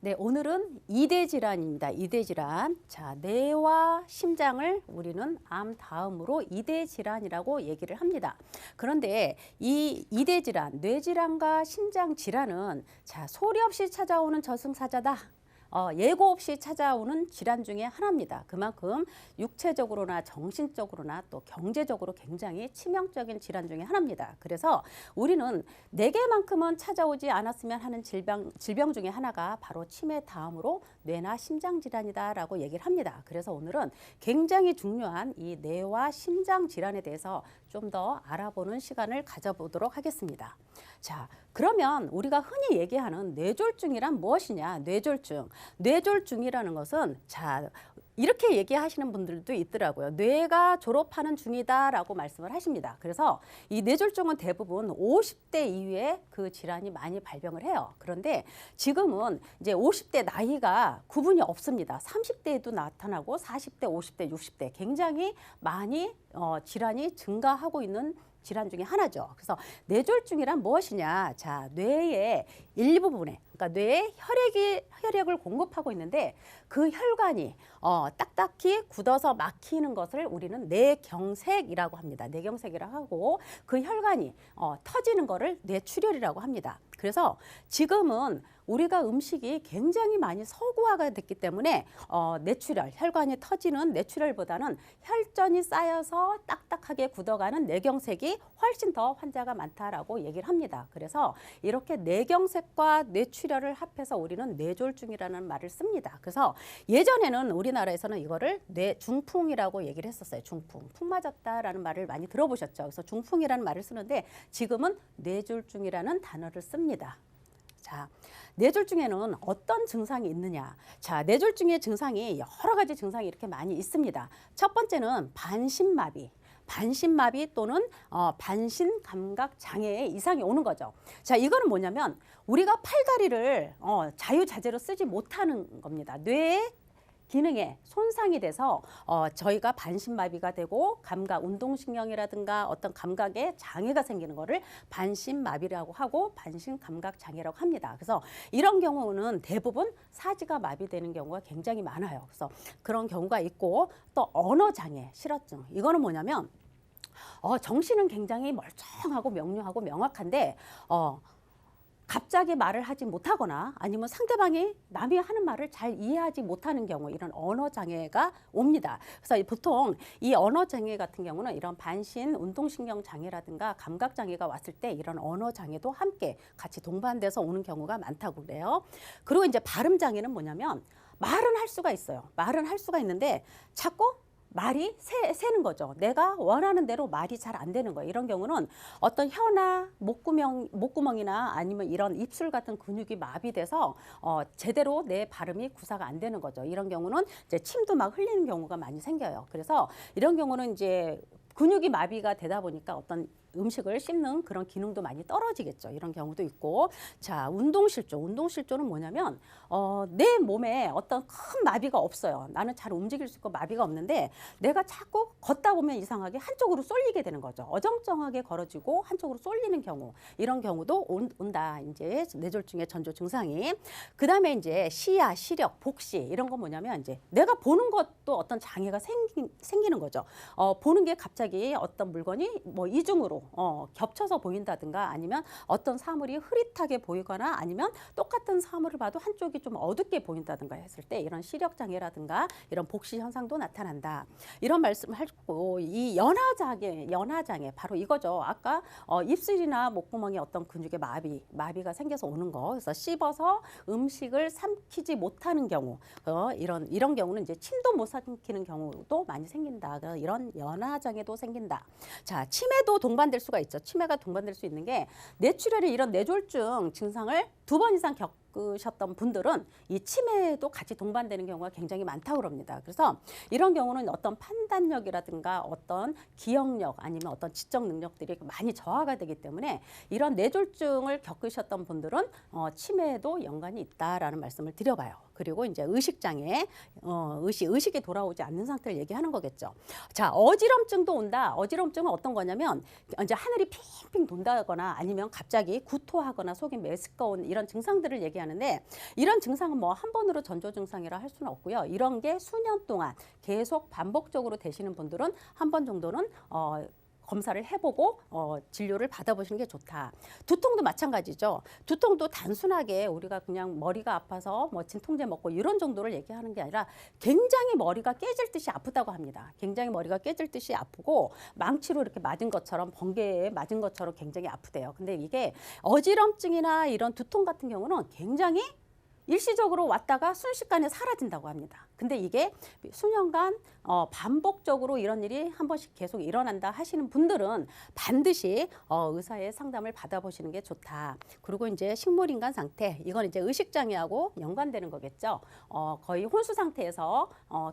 네, 오늘은 이대 질환입니다. 이대 질환. 자, 뇌와 심장을 우리는 암 다음으로 이대 질환이라고 얘기를 합니다. 그런데 이 이대 질환, 뇌 질환과 심장 질환은 자, 소리 없이 찾아오는 저승사자다. 예고 없이 찾아오는 질환 중에 하나입니다. 그만큼 육체적으로나 정신적으로나 또 경제적으로 굉장히 치명적인 질환 중에 하나입니다. 그래서 우리는 네 개만큼은 찾아오지 않았으면 하는 질병 중에 하나가 바로 치매 다음으로 뇌나 심장 질환이다라고 얘기를 합니다. 그래서 오늘은 굉장히 중요한 이 뇌와 심장 질환에 대해서 좀 더 알아보는 시간을 가져보도록 하겠습니다. 자, 그러면 우리가 흔히 얘기하는 뇌졸중이란 무엇이냐? 뇌졸중. 뇌졸중이라는 것은 자, 이렇게 얘기하시는 분들도 있더라고요. 뇌가 졸업하는 중이다라고 말씀을 하십니다. 그래서 이 뇌졸중은 대부분 50대 이후에 그 질환이 많이 발병을 해요. 그런데 지금은 이제 50대 나이가 구분이 없습니다. 30대에도 나타나고 40대, 50대, 60대 굉장히 많이 질환이 증가하고 있는 질환 중에 하나죠. 그래서 뇌졸중이란 무엇이냐? 자, 뇌의 일부분에, 그러니까 뇌에 혈액을 공급하고 있는데 그 혈관이 딱딱히 굳어서 막히는 것을 우리는 뇌경색이라고 합니다. 뇌경색이라고 하고 그 혈관이 터지는 것을 뇌출혈이라고 합니다. 그래서 지금은 우리가 음식이 굉장히 많이 서구화가 됐기 때문에 뇌출혈, 혈관이 터지는 뇌출혈보다는 혈전이 쌓여서 딱딱하게 굳어가는 뇌경색이 훨씬 더 환자가 많다라고 얘기를 합니다. 그래서 이렇게 뇌경색과 뇌출혈을 합해서 우리는 뇌졸중이라는 말을 씁니다. 그래서 예전에는 우리나라에서는 이거를 뇌중풍이라고 얘기를 했었어요. 중풍, 풍 맞았다라는 말을 많이 들어보셨죠. 그래서 중풍이라는 말을 쓰는데 지금은 뇌졸중이라는 단어를 씁니다. 자, 뇌졸중에는 어떤 증상이 있느냐? 자, 뇌졸중의 증상이 여러 가지 증상이 이렇게 많이 있습니다. 첫 번째는 반신마비 또는 반신감각 장애의 이상이 오는 거죠. 자, 이거는 뭐냐면 우리가 팔다리를 자유자재로 쓰지 못하는 겁니다. 뇌의 기능에 손상이 돼서 저희가 반신마비가 되고 감각, 운동신경이라든가 어떤 감각에 장애가 생기는 거를 반신마비라고 하고 반신감각 장애라고 합니다. 그래서 이런 경우는 대부분 사지가 마비되는 경우가 굉장히 많아요. 그래서 그런 경우가 있고 또 언어장애, 실어증. 이거는 뭐냐면 정신은 굉장히 멀쩡하고 명료하고 명확한데 갑자기 말을 하지 못하거나 아니면 상대방이 남이 하는 말을 잘 이해하지 못하는 경우 이런 언어장애가 옵니다. 그래서 보통 이 언어장애 같은 경우는 이런 반신 운동신경 장애라든가 감각장애가 왔을 때 이런 언어장애도 함께 같이 동반돼서 오는 경우가 많다고 그래요. 그리고 이제 발음장애는 뭐냐면 말은 할 수가 있어요. 말은 할 수가 있는데 자꾸 말이 새는 거죠. 내가 원하는 대로 말이 잘 안 되는 거예요. 이런 경우는 어떤 혀나 목구멍이나 아니면 이런 입술 같은 근육이 마비돼서 제대로 내 발음이 구사가 안 되는 거죠. 이런 경우는 이제 침도 막 흘리는 경우가 많이 생겨요. 그래서 이런 경우는 이제 근육이 마비가 되다 보니까 어떤 음식을 씹는 그런 기능도 많이 떨어지겠죠. 이런 경우도 있고. 자, 운동실조. 운동실조는 뭐냐면 내 몸에 어떤 큰 마비가 없어요. 나는 잘 움직일 수 있고 마비가 없는데 내가 자꾸 걷다 보면 이상하게 한쪽으로 쏠리게 되는 거죠. 어정쩡하게 걸어지고 한쪽으로 쏠리는 경우. 이런 경우도 온다. 이제 뇌졸중의 전조 증상이. 그다음에 이제 시야, 시력, 복시 이런 건 뭐냐면 이제 내가 보는 것도 어떤 장애가 생기는 거죠. 보는 게 갑자기 어떤 물건이 뭐 이중으로 겹쳐서 보인다든가 아니면 어떤 사물이 흐릿하게 보이거나 아니면 똑같은 사물을 봐도 한쪽이 좀 어둡게 보인다든가 했을 때 이런 시력장애라든가 이런 복시 현상도 나타난다. 이런 말씀을 하고 이 연하장애 바로 이거죠. 아까 입술이나 목구멍에 어떤 근육의 마비가 생겨서 오는 거. 그래서 씹어서 음식을 삼키지 못하는 경우 이런 경우는 이제 침도 못 삼키는 경우도 많이 생긴다. 이런 연하장애도 생긴다. 자, 치매도 동반될 수가 있죠. 치매가 동반될 수 있는 게 뇌출혈의 이런 뇌졸중 증상을 2번 이상 겪으셨던 분들은 이 치매도 같이 동반되는 경우가 굉장히 많다고 합니다. 그래서 이런 경우는 어떤 판단력이라든가 어떤 기억력 아니면 어떤 지적 능력들이 많이 저하가 되기 때문에 이런 뇌졸중을 겪으셨던 분들은 치매에도 연관이 있다라는 말씀을 드려봐요. 그리고 이제 의식장애, 의식이 돌아오지 않는 상태를 얘기하는 거겠죠. 자, 어지럼증도 온다. 어지럼증은 어떤 거냐면 이제 하늘이 핑핑 돈다거나 아니면 갑자기 구토하거나 속이 메스꺼운 이런 증상들을 얘기하는 얘기하는데 이런 증상은 뭐 한 번으로 전조 증상이라 할 수는 없고요. 이런 게 수년 동안 계속 반복적으로 되시는 분들은 한 번 정도는 검사를 해보고 진료를 받아보시는 게 좋다. 두통도 마찬가지죠. 두통도 단순하게 우리가 그냥 머리가 아파서 뭐 진통제 먹고 이런 정도를 얘기하는 게 아니라 굉장히 머리가 깨질 듯이 아프다고 합니다. 굉장히 머리가 깨질 듯이 아프고 망치로 이렇게 맞은 것처럼 번개에 맞은 것처럼 굉장히 아프대요. 근데 이게 어지럼증이나 이런 두통 같은 경우는 굉장히 일시적으로 왔다가 순식간에 사라진다고 합니다. 근데 이게 수년간 반복적으로 이런 일이 한 번씩 계속 일어난다 하시는 분들은 반드시 의사의 상담을 받아보시는 게 좋다. 그리고 이제 식물인간 상태, 이건 이제 의식장애하고 연관되는 거겠죠. 거의 혼수 상태에서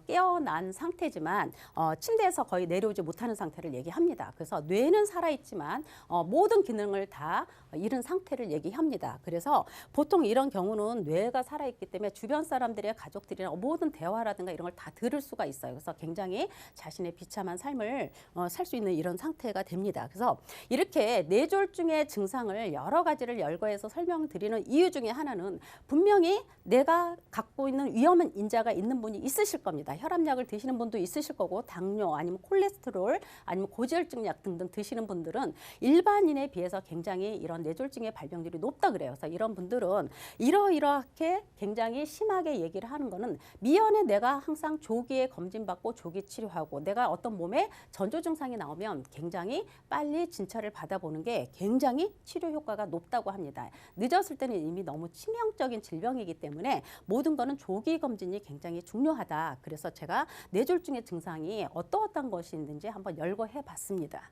깨어난 상태지만 침대에서 거의 내려오지 못하는 상태를 얘기합니다. 그래서 뇌는 살아있지만 모든 기능을 다 잃은 상태를 얘기합니다. 그래서 보통 이런 경우는 뇌가 살아있기 때문에 주변 사람들의 가족들이랑 모든 대화라든가 이런 걸 다 들을 수가 있어요. 그래서 굉장히 자신의 비참한 삶을 살 수 있는 이런 상태가 됩니다. 그래서 이렇게 뇌졸중의 증상을 여러 가지를 열거해서 설명드리는 이유 중에 하나는 분명히 내가 갖고 있는 위험한 인자가 있는 분이 있으실 겁니다. 혈압약을 드시는 분도 있으실 거고 당뇨 아니면 콜레스테롤 아니면 고지혈증 약 등등 드시는 분들은 일반인에 비해서 굉장히 이런 뇌졸중의 발병률이 높다 그래요. 그래서 이런 분들은 이러이러하게 굉장히 심하게 얘기를 하는 거는 미연에 내가 항상 조기에 검진받고 조기 치료하고 내가 어떤 몸에 전조 증상이 나오면 굉장히 빨리 진찰을 받아보는 게 굉장히 치료 효과가 높다고 합니다. 늦었을 때는 이미 너무 치명적인 질병이기 때문에 모든 거는 조기 검진이 굉장히 중요하다. 그래서 제가 뇌졸중의 증상이 어떠한 것이 있는지 한번 열거해 봤습니다.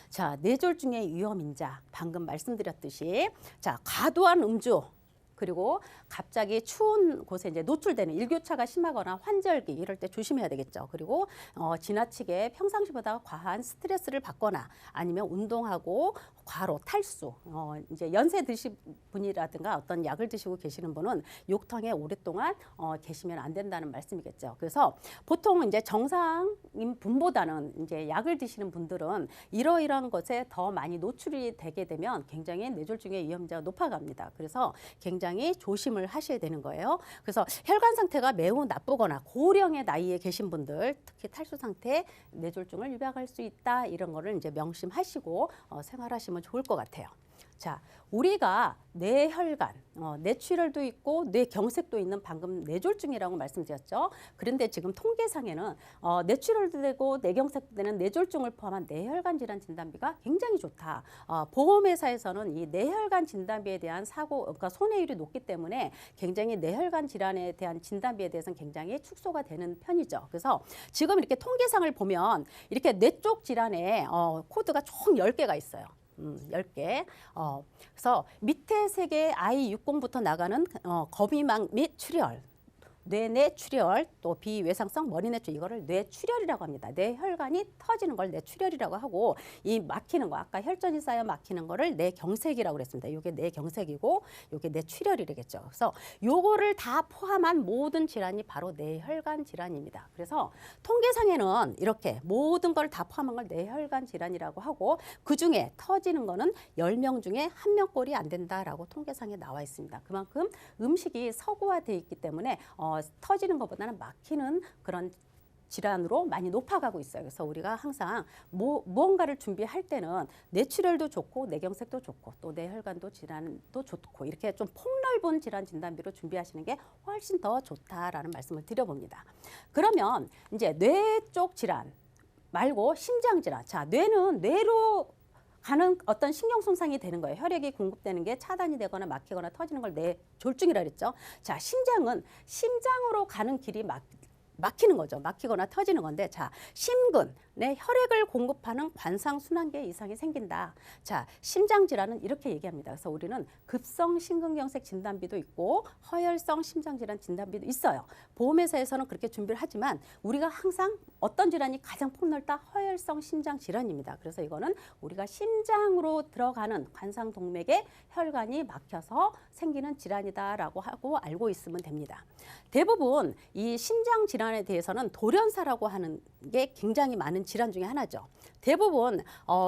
자, 뇌졸중의 위험인자 방금 말씀드렸듯이 자, 과도한 음주 그리고 갑자기 추운 곳에 이제 노출되는 일교차가 심하거나 환절기 이럴 때 조심해야 되겠죠. 그리고 지나치게 평상시보다 과한 스트레스를 받거나 아니면 운동하고 과로 탈수 이제 연세 드신 분이라든가 어떤 약을 드시고 계시는 분은 욕탕에 오랫동안 계시면 안 된다는 말씀이겠죠. 그래서 보통 이제 정상인 분보다는 이제 약을 드시는 분들은 이러이러한 것에 더 많이 노출이 되게 되면 굉장히 뇌졸중의 위험자가 높아갑니다. 그래서 굉장히 조심을 하셔야 되는 거예요. 그래서 혈관 상태가 매우 나쁘거나 고령의 나이에 계신 분들, 특히 탈수 상태 뇌졸중을 유발할 수 있다 이런 거를 이제 명심하시고 생활하시면 좋을 것 같아요. 자, 우리가 뇌혈관, 뇌출혈도 있고 뇌경색도 있는 방금 뇌졸중이라고 말씀드렸죠. 그런데 지금 통계상에는 뇌출혈도 되고 뇌경색도 되는 뇌졸중을 포함한 뇌혈관 질환 진단비가 굉장히 좋다. 보험회사에서는 이 뇌혈관 진단비에 대한 그러니까 손해율이 높기 때문에 굉장히 뇌혈관 질환에 대한 진단비에 대해서는 굉장히 축소가 되는 편이죠. 그래서 지금 이렇게 통계상을 보면 이렇게 뇌 쪽 질환에 코드가 총 10개가 있어요. 10개. 그래서 밑에 3개 I60부터 나가는 거미망 및 출혈, 뇌내 출혈, 또 비외상성 머리내 출혈, 이거를 뇌출혈이라고 합니다. 뇌혈관이 터지는 걸 뇌출혈이라고 하고 이 막히는 거 아까 혈전이 쌓여 막히는 거를 뇌경색이라고 그랬습니다. 이게 뇌경색이고 이게 뇌출혈이겠죠. 그래서 요거를 다 포함한 모든 질환이 바로 뇌혈관 질환입니다. 그래서 통계상에는 이렇게 모든 걸 다 포함한 걸 뇌혈관 질환이라고 하고 그중에 터지는 거는 10명 중에 1명꼴이 안 된다라고 통계상에 나와 있습니다. 그만큼 음식이 서구화되어 있기 때문에 터지는 것보다는 막히는 그런 질환으로 많이 높아가고 있어요. 그래서 우리가 항상 무언가를 준비할 때는 뇌출혈도 좋고 뇌경색도 좋고 또 뇌혈관도 질환도 좋고 이렇게 좀 폭넓은 질환 진단비로 준비하시는 게 훨씬 더 좋다라는 말씀을 드려봅니다. 그러면 이제 뇌 쪽 질환 말고 심장 질환. 자, 뇌는 뇌로 가는 어떤 신경 손상이 되는 거예요. 혈액이 공급되는 게 차단이 되거나 막히거나 터지는 걸 뇌졸중이라 그랬죠. 자, 심장은 심장으로 가는 길이 막히는 거죠. 막히거나 터지는 건데 자, 심근, 내 혈액을 공급하는 관상순환계 이상이 생긴다. 자, 심장 질환은 이렇게 얘기합니다. 그래서 우리는 급성 심근경색 진단비도 있고 허혈성 심장질환 진단비도 있어요. 보험회사에서는 그렇게 준비를 하지만 우리가 항상 어떤 질환이 가장 폭넓다? 허혈성 심장질환입니다. 그래서 이거는 우리가 심장으로 들어가는 관상동맥에 혈관이 막혀서 생기는 질환이다라고 하고 알고 있으면 됩니다. 대부분 이 심장 질환에 대해서는 돌연사라고 하는 게 굉장히 많은 질환 중에 하나죠. 대부분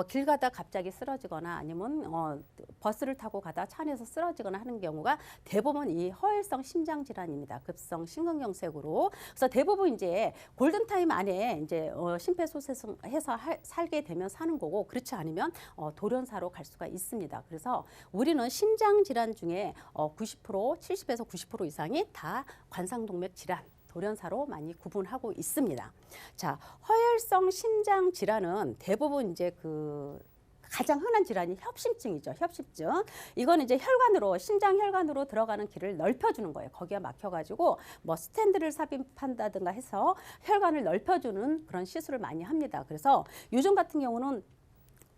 길 가다 갑자기 쓰러지거나 아니면 버스를 타고 가다 차 안에서 쓰러지거나 하는 경우가 대부분 이 허혈성 심장 질환입니다. 급성 심근경색으로. 그래서 대부분 이제 골든타임 안에 이제 심폐소생해서 살게 되면 사는 거고, 그렇지 않으면 돌연사로 갈 수가 있습니다. 그래서 우리는 심장 질환 중에 90%, 70에서 90% 이상이 다 관상동맥 질환, 돌연사로 많이 구분하고 있습니다. 자, 허혈성 심장 질환은 대부분 이제 가장 흔한 질환이 협심증이죠. 협심증. 이거는 이제 혈관으로, 심장 혈관으로 들어가는 길을 넓혀주는 거예요. 거기가 막혀가지고 뭐 스텐트를 삽입한다든가 해서 혈관을 넓혀주는 그런 시술을 많이 합니다. 그래서 요즘 같은 경우는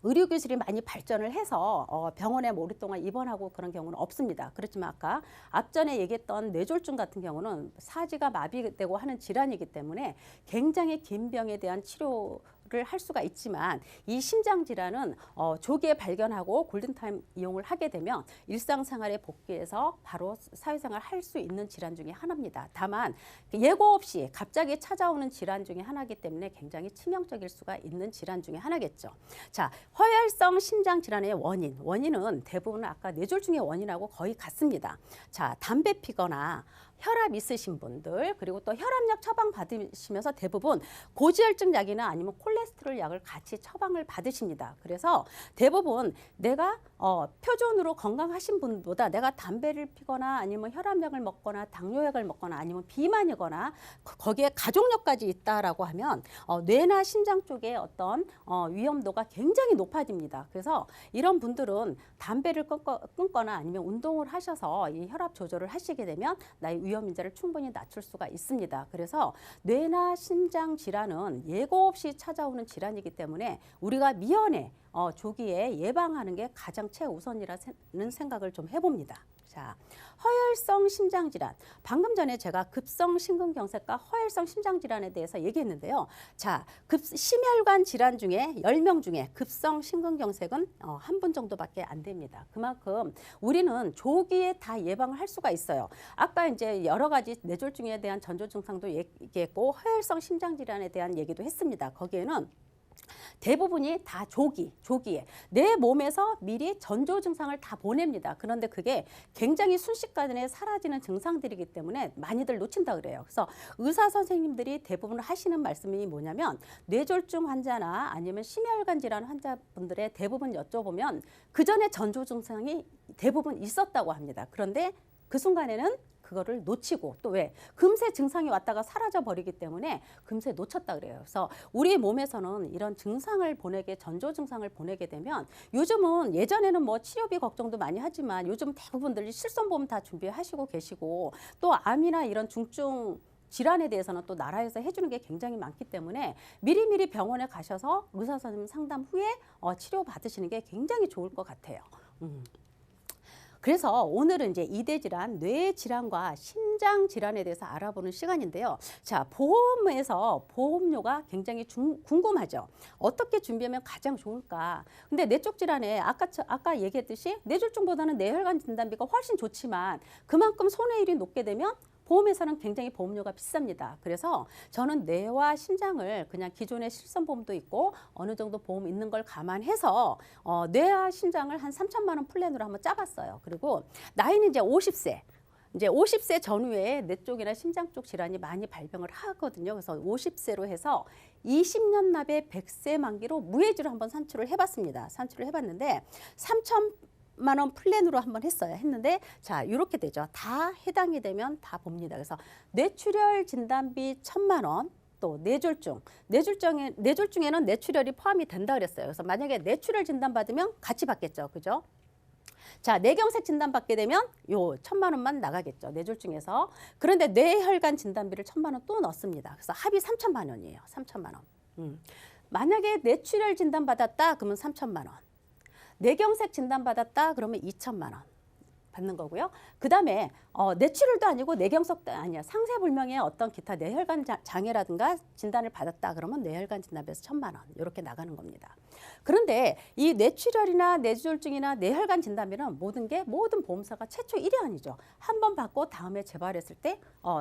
의료기술이 많이 발전을 해서 병원에 오랫동안 입원하고 그런 경우는 없습니다. 그렇지만 아까 앞전에 얘기했던 뇌졸중 같은 경우는 사지가 마비되고 하는 질환이기 때문에 굉장히 긴 병에 대한 치료를 할 수가 있지만, 이 심장 질환은 조기에 발견하고 골든타임 이용을 하게 되면 일상생활에 복귀해서 바로 사회생활 할 수 있는 질환 중에 하나입니다. 다만 예고 없이 갑자기 찾아오는 질환 중에 하나이기 때문에 굉장히 치명적일 수가 있는 질환 중에 하나겠죠. 자, 허혈성 심장 질환의 원인은 대부분 아까 뇌졸중의 원인하고 거의 같습니다. 자, 담배 피거나 혈압 있으신 분들, 그리고 또 혈압약 처방 받으시면서 대부분 고지혈증 약이나 아니면 콜레스테롤 약을 같이 처방을 받으십니다. 그래서 대부분 내가 표준으로 건강하신 분보다 내가 담배를 피거나 아니면 혈압약을 먹거나 당뇨약을 먹거나 아니면 비만이거나 거기에 가족력까지 있다라고 하면 뇌나 심장 쪽에 어떤 위험도가 굉장히 높아집니다. 그래서 이런 분들은 담배를 끊거나 아니면 운동을 하셔서 이 혈압 조절을 하시게 되면 나의 위험 인자를 충분히 낮출 수가 있습니다. 그래서 뇌나 심장 질환은 예고 없이 찾아오는 질환이기 때문에 우리가 미연에 조기에 예방하는 게 가장 최우선이라는 생각을 좀 해봅니다. 자, 허혈성 심장 질환. 방금 전에 제가 급성 심근경색과 허혈성 심장 질환에 대해서 얘기했는데요. 자, 심혈관 질환 중에 10명 중에 급성 심근경색은 한 분 정도밖에 안 됩니다. 그만큼 우리는 조기에 다 예방을 할 수가 있어요. 아까 이제 여러 가지 뇌졸중에 대한 전조 증상도 얘기했고 허혈성 심장 질환에 대한 얘기도 했습니다. 거기에는 대부분이 다 조기에 내 몸에서 미리 전조 증상을 다 보냅니다. 그런데 그게 굉장히 순식간에 사라지는 증상들이기 때문에 많이들 놓친다 그래요. 그래서 의사 선생님들이 대부분 하시는 말씀이 뭐냐면, 뇌졸중 환자나 아니면 심혈관 질환 환자분들의 대부분 여쭤보면 그 전에 전조 증상이 대부분 있었다고 합니다. 그런데 그 순간에는 그거를 놓치고, 또 왜? 금세 증상이 왔다가 사라져 버리기 때문에 금세 놓쳤다 그래요. 그래서 우리 몸에서는 이런 증상을 전조 증상을 보내게 되면, 요즘은 예전에는 뭐 치료비 걱정도 많이 하지만 요즘 대부분들이 실손보험 다 준비하시고 계시고, 또 암이나 이런 중증 질환에 대해서는 또 나라에서 해주는 게 굉장히 많기 때문에 미리미리 병원에 가셔서 의사 선생님 상담 후에 치료 받으시는 게 굉장히 좋을 것 같아요. 그래서 오늘은 이제 이대 질환, 뇌 질환과 심장 질환에 대해서 알아보는 시간인데요. 자, 보험에서 보험료가 굉장히 궁금하죠. 어떻게 준비하면 가장 좋을까? 근데 뇌 쪽 질환에 아까 얘기했듯이 뇌졸중보다는 뇌혈관 진단비가 훨씬 좋지만 그만큼 손해율이 높게 되면 보험회사는 굉장히 보험료가 비쌉니다. 그래서 저는 뇌와 심장을 그냥 기존의 실손보험도 있고 어느 정도 보험 있는 걸 감안해서 뇌와 심장을 한 3천만 원 플랜으로 한번 짜봤어요. 그리고 나이는 이제 50세. 이제 50세 전후에 뇌 쪽이나 심장 쪽 질환이 많이 발병을 하거든요. 그래서 50세로 해서 20년 납의 100세 만기로 무해지로 한번 산출을 해봤습니다. 산출을 해봤는데 3천만 원 플랜으로 한번 했는데 자, 이렇게 되죠. 다 해당이 되면 다 봅니다. 그래서 뇌출혈 진단비 1,000만 원, 또 뇌졸중에는 뇌출혈이 포함이 된다 그랬어요. 그래서 만약에 뇌출혈 진단 받으면 같이 받겠죠, 그죠? 자, 뇌경색 진단 받게 되면 요 1,000만 원만 나가겠죠, 뇌졸중에서. 그런데 뇌혈관 진단비를 1,000만 원 또 넣습니다. 그래서 합이 3천만 원이에요, 3천만 원. 만약에 뇌출혈 진단 받았다 그러면 3천만 원. 뇌경색 진단 받았다 그러면 2천만 원 받는 거고요. 그 다음에 뇌출혈도 아니고 뇌경색도 아니야, 상세불명의 어떤 기타 뇌혈관 장애라든가 진단을 받았다 그러면 뇌혈관 진단비에서 1,000만 원 이렇게 나가는 겁니다. 그런데 이 뇌출혈이나 뇌졸중이나 뇌혈관 진단비는 모든 보험사가 최초 1위안이죠. 한 번 받고 다음에 재발했을 때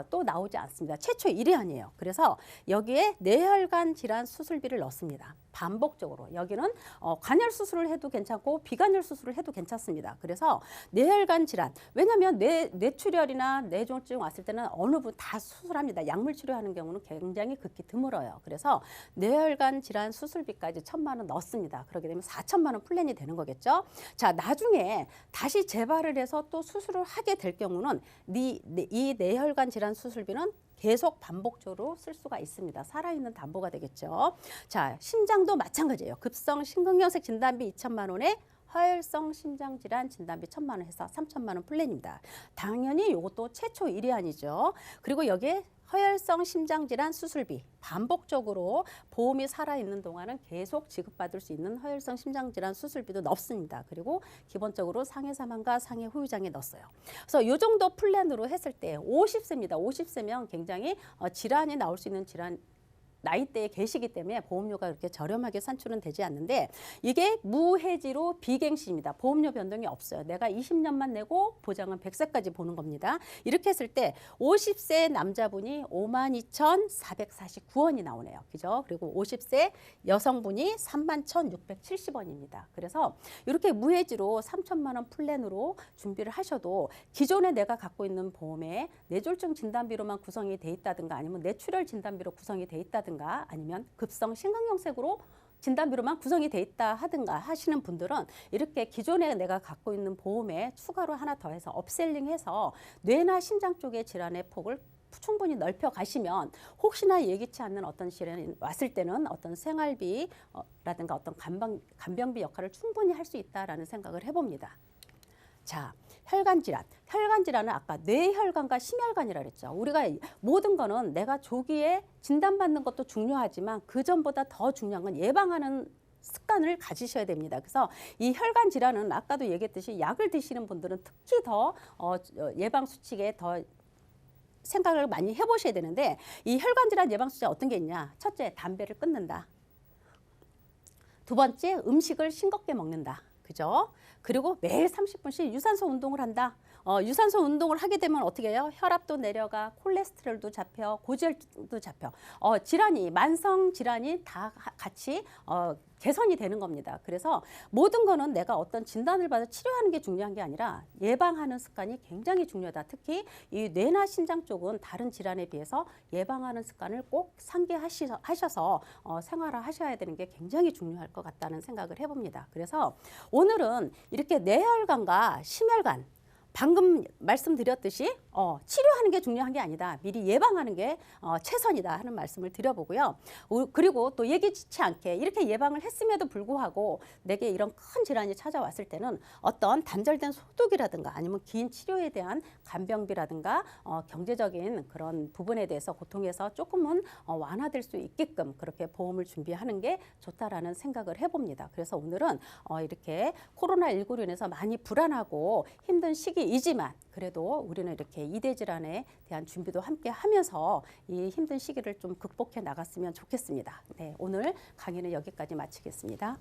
또 나오지 않습니다. 최초 1위안이에요. 그래서 여기에 뇌혈관 질환 수술비를 넣습니다. 반복적으로. 여기는 관열 수술을 해도 괜찮고 비관열 수술을 해도 괜찮습니다. 그래서 뇌혈관 질환, 왜냐하면 뇌출혈이나 뇌졸중 왔을 때는 어느 분 다 수술합니다. 약물 치료하는 경우는 굉장히 극히 드물어요. 그래서 뇌혈관 질환 수술비까지 1,000만 원 넣습니다. 그렇게 되면 4천만 원 플랜이 되는 거겠죠. 자, 나중에 다시 재발을 해서 또 수술을 하게 될 경우는 이 뇌혈관 질환 수술비는 계속 반복적으로 쓸 수가 있습니다. 살아있는 담보가 되겠죠. 자, 심장도 마찬가지예요. 급성 심근경색 진단비 2천만 원에 허혈성 심장질환 진단비 1,000만 원 해서 3천만 원 플랜입니다. 당연히 이것도 최초 1위안이죠. 그리고 여기에 허혈성 심장질환 수술비 반복적으로 보험이 살아있는 동안은 계속 지급받을 수 있는 허혈성 심장질환 수술비도 넣습니다. 그리고 기본적으로 상해 사망과 상해 후유장애 넣었어요. 그래서 이 정도 플랜으로 했을 때 50세입니다. 50세면 굉장히 질환이 나올 수 있는 질환 나이대에 계시기 때문에 보험료가 그렇게 저렴하게 산출은 되지 않는데 이게 무해지로 비갱신입니다. 보험료 변동이 없어요. 내가 20년만 내고 보장은 100세까지 보는 겁니다. 이렇게 했을 때 50세 남자분이 52,449원이 나오네요. 그죠? 그리고 50세 여성분이 31,670원입니다. 그래서 이렇게 무해지로 3천만 원 플랜으로 준비를 하셔도 기존에 내가 갖고 있는 보험에 뇌졸중 진단비로만 구성이 돼 있다든가 아니면 뇌출혈 진단비로 구성이 돼 있다든가 아니면 급성 심근경색으로 진단비로만 구성이 돼 있다 하든가 하시는 분들은 이렇게 기존에 내가 갖고 있는 보험에 추가로 하나 더해서 업셀링해서 뇌나 심장 쪽의 질환의 폭을 충분히 넓혀 가시면 혹시나 예기치 않는 어떤 질환이 왔을 때는 어떤 생활비라든가 어떤 간병비 역할을 충분히 할 수 있다라는 생각을 해봅니다. 자, 혈관질환. 혈관질환은 아까 뇌혈관과 심혈관이라 그랬죠. 우리가 모든 거는 내가 조기에 진단받는 것도 중요하지만 그 전보다 더 중요한 건 예방하는 습관을 가지셔야 됩니다. 그래서 이 혈관 질환은 아까도 얘기했듯이 약을 드시는 분들은 특히 더 예방 수칙에 더 생각을 많이 해보셔야 되는데 이 혈관 질환 예방 수칙 어떤 게 있냐? 첫째, 담배를 끊는다. 두 번째, 음식을 싱겁게 먹는다. 그죠? 그리고 매일 30분씩 유산소 운동을 한다. 유산소 운동을 하게 되면 어떻게 해요? 혈압도 내려가, 콜레스테롤도 잡혀, 고지혈도 잡혀. 만성 질환이 다 같이 개선이 되는 겁니다. 그래서 모든 거는 내가 어떤 진단을 받아 치료하는 게 중요한 게 아니라 예방하는 습관이 굉장히 중요하다. 특히 이 뇌나 심장 쪽은 다른 질환에 비해서 예방하는 습관을 꼭 상기하셔서 생활화하셔야 되는 게 굉장히 중요할 것 같다는 생각을 해봅니다. 그래서 오늘은 이렇게 뇌혈관과 심혈관 방금 말씀드렸듯이 치료하는 게 중요한 게 아니다. 미리 예방하는 게 최선이다 하는 말씀을 드려보고요. 그리고 또 예기치 않게 이렇게 예방을 했음에도 불구하고 내게 이런 큰 질환이 찾아왔을 때는 어떤 단절된 소득이라든가 아니면 긴 치료에 대한 간병비라든가 경제적인 그런 부분에 대해서 고통에서 조금은 완화될 수 있게끔 그렇게 보험을 준비하는 게 좋다라는 생각을 해봅니다. 그래서 오늘은 이렇게 코로나19로 인해서 많이 불안하고 힘든 시기이지만 그래도 우리는 이렇게 이대 질환에 대한 준비도 함께 하면서 이 힘든 시기를 좀 극복해 나갔으면 좋겠습니다. 네, 오늘 강의는 여기까지 마치겠습니다.